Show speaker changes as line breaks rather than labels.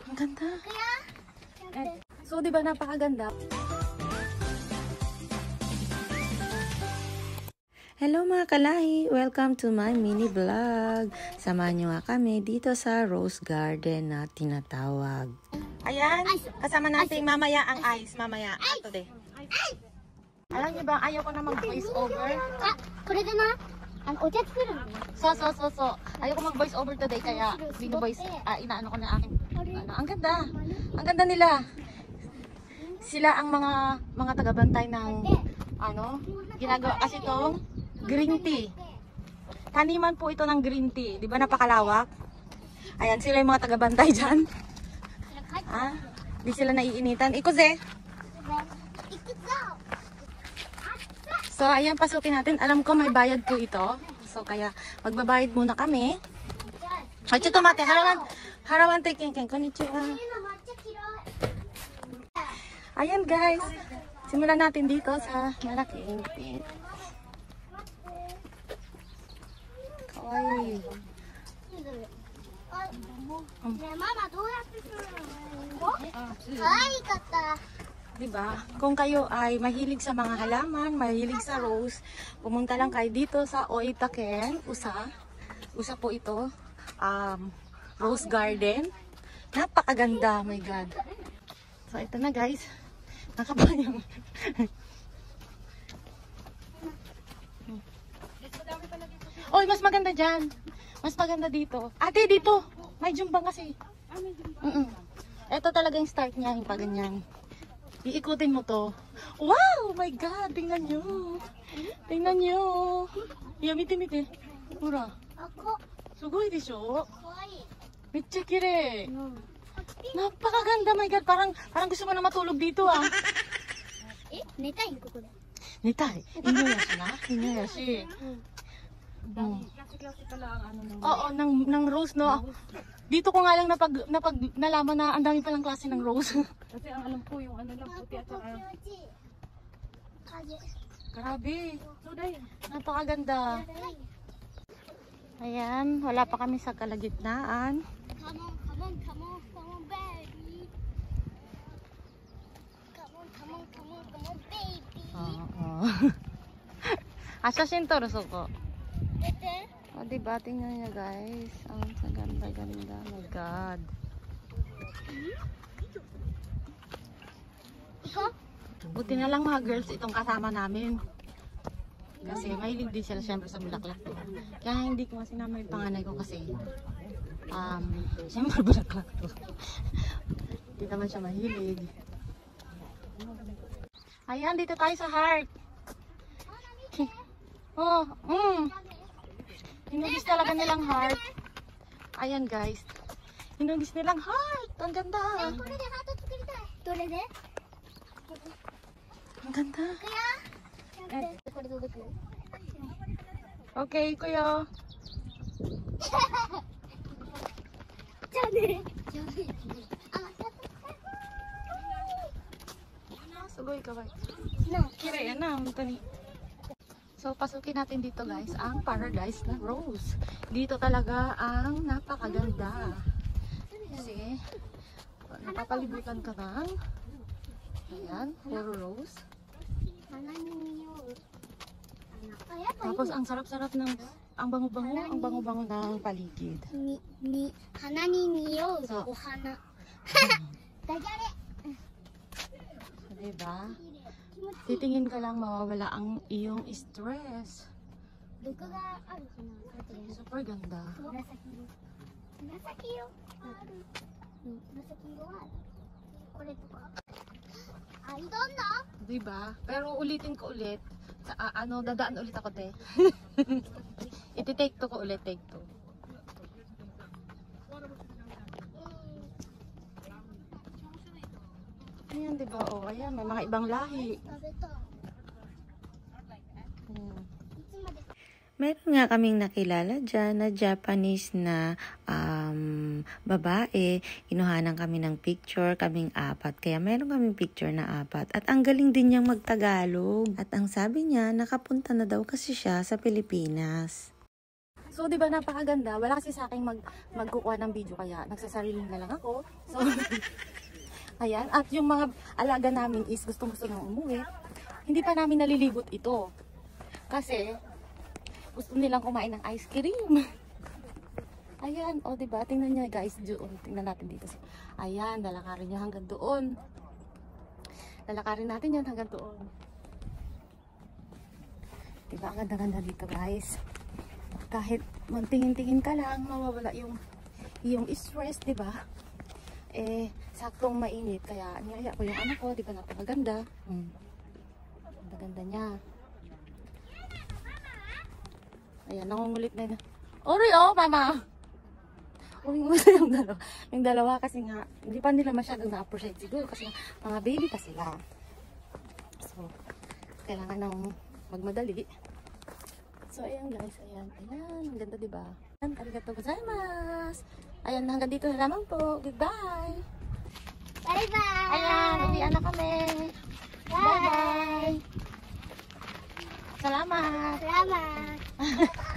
Ang ganda. So, di ba napakaganda? Hello mga kalahi! Welcome to my mini vlog. Samahan nyo nga kami dito sa Rose Garden na tinatawag. Ayan, kasama natin mamaya ang ice. Mamaya, today. Alam niyo ba, ayaw ko na mag-voice over. So. Ayaw ko mag-voice over today, kaya bino-voice, inaano ko na aking, ang ganda. Ang ganda nila. Sila ang mga taga-bantay ng, ginagawa kasi itong green tea. Taniman po ito ng green tea. Di ba napakalawak? Ayan, sila yung mga taga-bantay dyan. Di sila naiinitan. Ikuze! So, ayan, pasukin natin. Alam ko may bayad po ito. So, kaya magbabayad muna kami. Hachi tomate, harawan taking konnichiwa. Ayan guys, simulan natin dito sa malaking tent. Kawaii. Diba? Kung kayo ay mahilig sa mga halaman, mahilig sa rose, pumunta lang kayo dito sa Oitaken, Usa po ito. Rose Garden. Napakaganda, my God. So, ito na guys. Nakabayang. Oy, mas maganda dyan. Mas maganda dito. Ate, dito. May jumbang kasi. Ito talaga yung start niya, yung paganyan. Iikutin mo to. Wow! My God! Tingnan nyo. Tingnan nyo. Mite. Hura. Sugoi desho? Mecha kirei. Napakaganda, my God. Parang gusto mo na matulog dito,
Netai ko ko.
Netai? Inyoyashi na? Inyoyashi.
Klase pala ang
Oo, ng rose, no? Dito ko nga lang nalaman na ang dami palang klase ng rose.
Kasi ang alam ko yung lang puti at saka.
Grabe. Napakaganda. Ayan, wala pa kami sa kalagitnaan.
Come on, baby. Come on, baby.
Oo. Asashin toro soko.
Ete?
O, diba? Tingnan nyo guys. Ang ganda-ganda. Oh my God.
Ikaw?
Buti na lang mga girls itong kasama namin. Kasi mahilig din sila syempre sa bulaklak. Kaya hindi ko sinama yung panganay ko kasi syempre bulaklak to. Hindi naman siya mahilig. Ayan, dito tayo sa heart. Hinugis talaga nilang heart. Ayan guys. Hinugis nilang heart. Ang ganda. Ang ganda. Okay, kuya. Sugoy ka ba? Kira yan na. So, pasukin natin dito guys, ang paradise na rose. Dito talaga ang napakaganda. Kasi, napapalibutan ka ng, ayan, puro rose. Tapos, ang sarap-sarap ng, ang bango-bango ng paligid.
Hana ni niyo, ohana. Dagare.
So, diba? Titingin ka lang, mawawala ang iyong stress. Super ganda. Diba? Pero ulitin ko ulit. Dadaan ulit ako, te. Iti-take to ko ulit, take to. Ayan, diba? O, ayan, may mga ibang lahi. Meron nga kaming nakilala dyan na Japanese na babae. Inuhanan kami ng picture, kaming 4. Kaya meron kaming picture na 4. At ang galing din niyang magtagalog. At ang sabi niya, nakapunta na daw kasi siya sa Pilipinas. So, di ba napakaganda? Wala kasi sa akin magkukuha ng video kaya nagsasarili na lang ako. So, ayan. At yung mga alaga namin is gustong-gusto nang umuwi. Hindi pa namin nalilibot ito. Kasi, gusto nilang kumain ng ice cream. Ayan. O, di ba? Tingnan niya guys. Doon. Tingnan natin dito. Ayan. Lalakarin niya hanggang doon. Lalakarin natin yan hanggang doon. Diba? Ang ganda-ganda dito guys. Kahit mantingin-tingin ka lang, mawawala yung stress, di ba? Eh, saktong mainit. Kaya, niyaya ko yung anak ko, di ba? Napakaganda. Ganda-ganda niya. Ayan, nangungulit na yun. Ori, oh, mama! Uri mo yung dalawa kasi nga, hindi pa nila masyadong na-appreciate siguro kasi mga baby pa sila. So, kailangan ng magmadali. So, ayan guys, ayan. Ayan, ang ganda diba? Ayan, arigatou gozaimasu. Ayan, hanggang dito na lamang po. Goodbye!
Bye-bye!
Ayan, uwian na kami. Bye-bye! Salamat!
Salamat!